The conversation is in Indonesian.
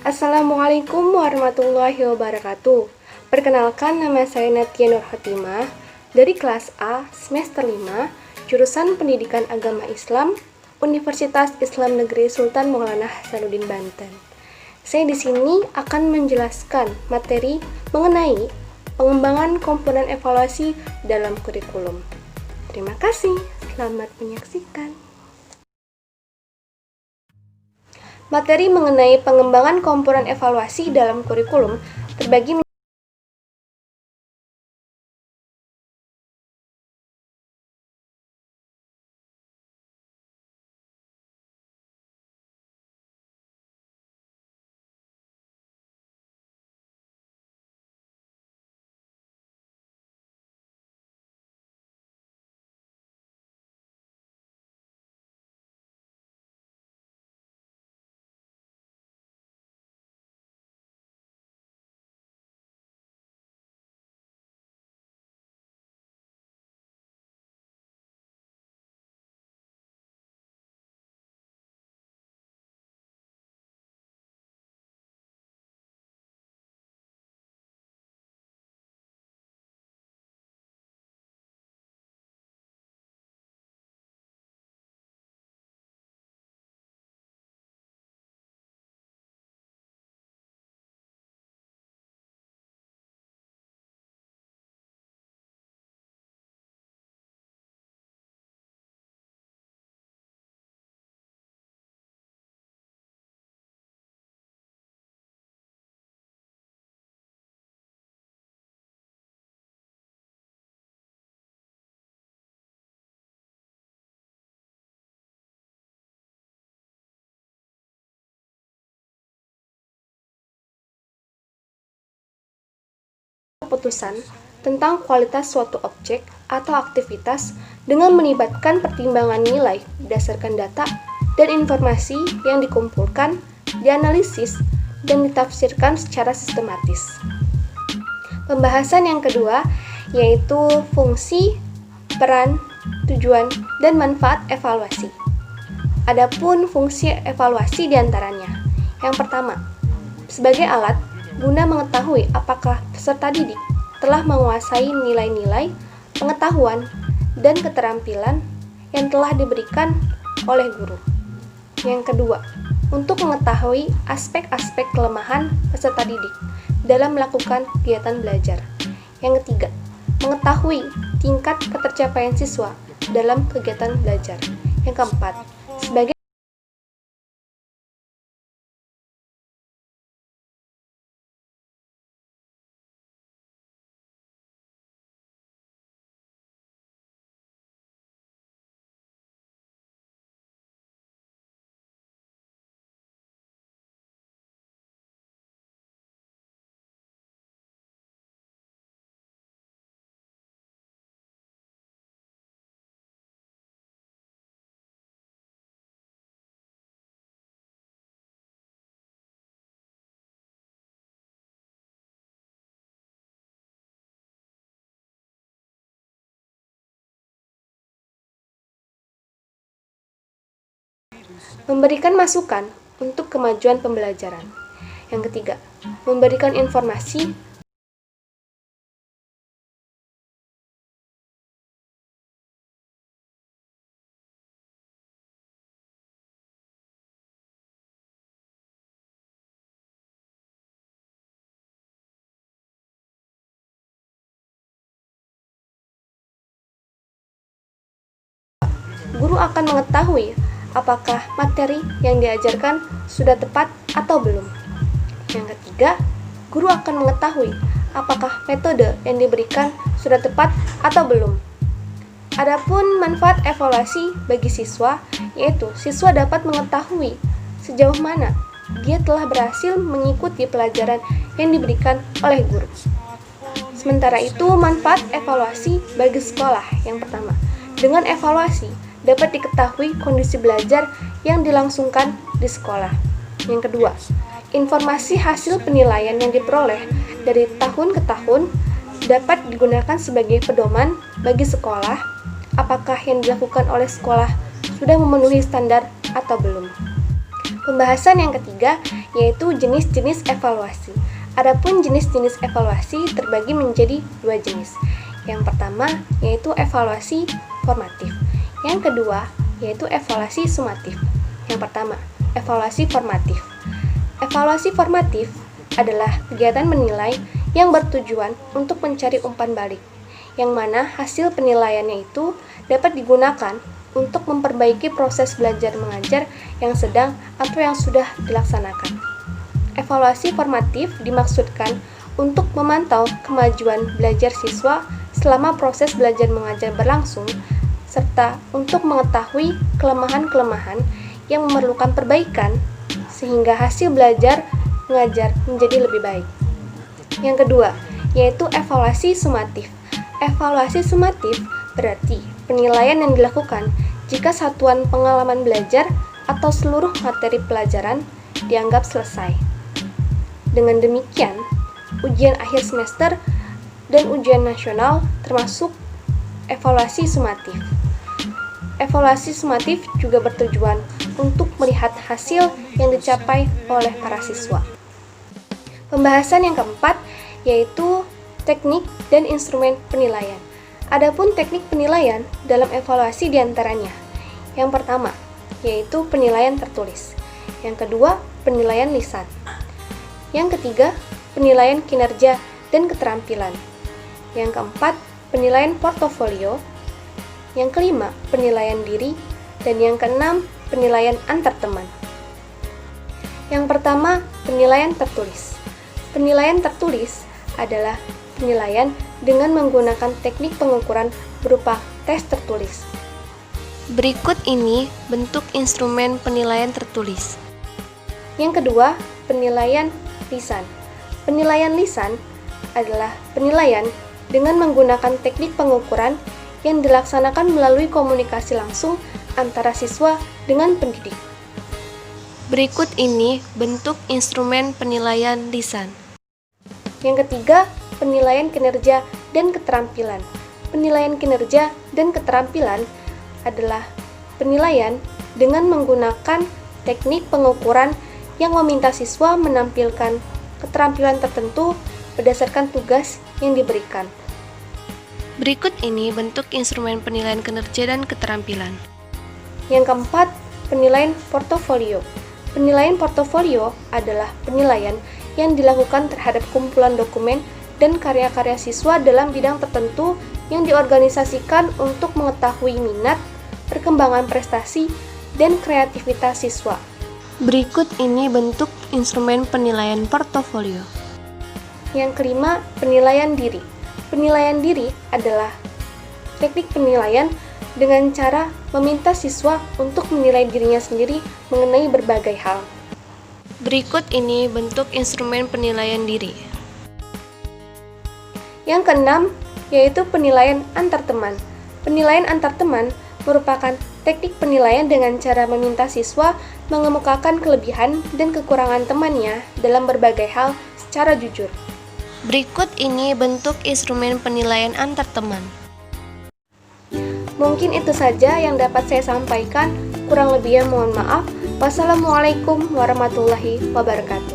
Assalamualaikum warahmatullahi wabarakatuh. Perkenalkan, nama saya Natia Nur Hatimah dari kelas A semester 5, jurusan Pendidikan Agama Islam, Universitas Islam Negeri Sultan Maulana Hasanuddin Banten. Saya di sini akan menjelaskan materi mengenai pengembangan komponen evaluasi dalam kurikulum. Terima kasih, selamat menyaksikan. Materi mengenai pengembangan komponen evaluasi dalam kurikulum terbagi keputusan tentang kualitas suatu objek atau aktivitas dengan melibatkan pertimbangan nilai berdasarkan data dan informasi yang dikumpulkan, dianalisis, dan ditafsirkan secara sistematis. Pembahasan yang kedua yaitu fungsi, peran, tujuan, dan manfaat evaluasi. Adapun fungsi evaluasi diantaranya. Yang pertama, sebagai alat guna mengetahui apakah peserta didik telah menguasai nilai-nilai, pengetahuan, dan keterampilan yang telah diberikan oleh guru. Yang kedua, untuk mengetahui aspek-aspek kelemahan peserta didik dalam melakukan kegiatan belajar. Yang ketiga, mengetahui tingkat ketercapaian siswa dalam kegiatan belajar. Yang keempat, sebagai memberikan masukan untuk kemajuan pembelajaran. Yang ketiga, memberikan informasi guru akan mengetahui apakah materi yang diajarkan sudah tepat atau belum. Yang ketiga, guru akan mengetahui apakah metode yang diberikan sudah tepat atau belum. Adapun manfaat evaluasi bagi siswa, yaitu siswa dapat mengetahui sejauh mana dia telah berhasil mengikuti pelajaran yang diberikan oleh guru. Sementara itu, manfaat evaluasi bagi sekolah yang pertama, dengan evaluasi dapat diketahui kondisi belajar yang dilangsungkan di sekolah. Yang kedua, informasi hasil penilaian yang diperoleh dari tahun ke tahun dapat digunakan sebagai pedoman bagi sekolah apakah yang dilakukan oleh sekolah sudah memenuhi standar atau belum. Pembahasan yang ketiga yaitu jenis-jenis evaluasi. Adapun jenis-jenis evaluasi terbagi menjadi dua jenis. Yang pertama yaitu evaluasi formatif. Yang kedua yaitu evaluasi sumatif. Yang pertama, evaluasi formatif. Evaluasi formatif adalah kegiatan menilai yang bertujuan untuk mencari umpan balik, yang mana hasil penilaiannya itu dapat digunakan untuk memperbaiki proses belajar mengajar yang sedang atau yang sudah dilaksanakan. Evaluasi formatif dimaksudkan untuk memantau kemajuan belajar siswa selama proses belajar mengajar berlangsung, serta untuk mengetahui kelemahan-kelemahan yang memerlukan perbaikan sehingga hasil belajar mengajar menjadi lebih baik. Yang kedua, yaitu evaluasi sumatif. Evaluasi sumatif berarti penilaian yang dilakukan jika satuan pengalaman belajar atau seluruh materi pelajaran dianggap selesai. Dengan demikian, ujian akhir semester dan ujian nasional termasuk evaluasi sumatif. Evaluasi sumatif juga bertujuan untuk melihat hasil yang dicapai oleh para siswa. Pembahasan yang keempat yaitu teknik dan instrumen penilaian. Adapun teknik penilaian dalam evaluasi diantaranya. Yang pertama, yaitu penilaian tertulis. Yang kedua, penilaian lisan. Yang ketiga, penilaian kinerja dan keterampilan. Yang keempat, penilaian portofolio. Yang kelima, penilaian diri. Dan yang keenam, penilaian antar teman. Yang pertama, penilaian tertulis. Penilaian tertulis adalah penilaian dengan menggunakan teknik pengukuran berupa tes tertulis. Berikut ini bentuk instrumen penilaian tertulis. Yang kedua, penilaian lisan. Penilaian lisan adalah penilaian dengan menggunakan teknik pengukuran yang dilaksanakan melalui komunikasi langsung antara siswa dengan pendidik. Berikut ini bentuk instrumen penilaian lisan. Yang ketiga, penilaian kinerja dan keterampilan. Penilaian kinerja dan keterampilan adalah penilaian dengan menggunakan teknik pengukuran yang meminta siswa menampilkan keterampilan tertentu berdasarkan tugas yang diberikan. Berikut ini bentuk instrumen penilaian kinerja dan keterampilan. Yang keempat, penilaian portofolio. Penilaian portofolio adalah penilaian yang dilakukan terhadap kumpulan dokumen dan karya-karya siswa dalam bidang tertentu yang diorganisasikan untuk mengetahui minat, perkembangan prestasi, dan kreativitas siswa. Berikut ini bentuk instrumen penilaian portofolio. Yang kelima, penilaian diri. Penilaian diri adalah teknik penilaian dengan cara meminta siswa untuk menilai dirinya sendiri mengenai berbagai hal. Berikut ini bentuk instrumen penilaian diri. Yang keenam, yaitu penilaian antar teman. Penilaian antar teman merupakan teknik penilaian dengan cara meminta siswa mengemukakan kelebihan dan kekurangan temannya dalam berbagai hal secara jujur. Berikut ini bentuk instrumen penilaian antar teman. Mungkin itu saja yang dapat saya sampaikan. Kurang lebihnya mohon maaf. Wassalamualaikum warahmatullahi wabarakatuh.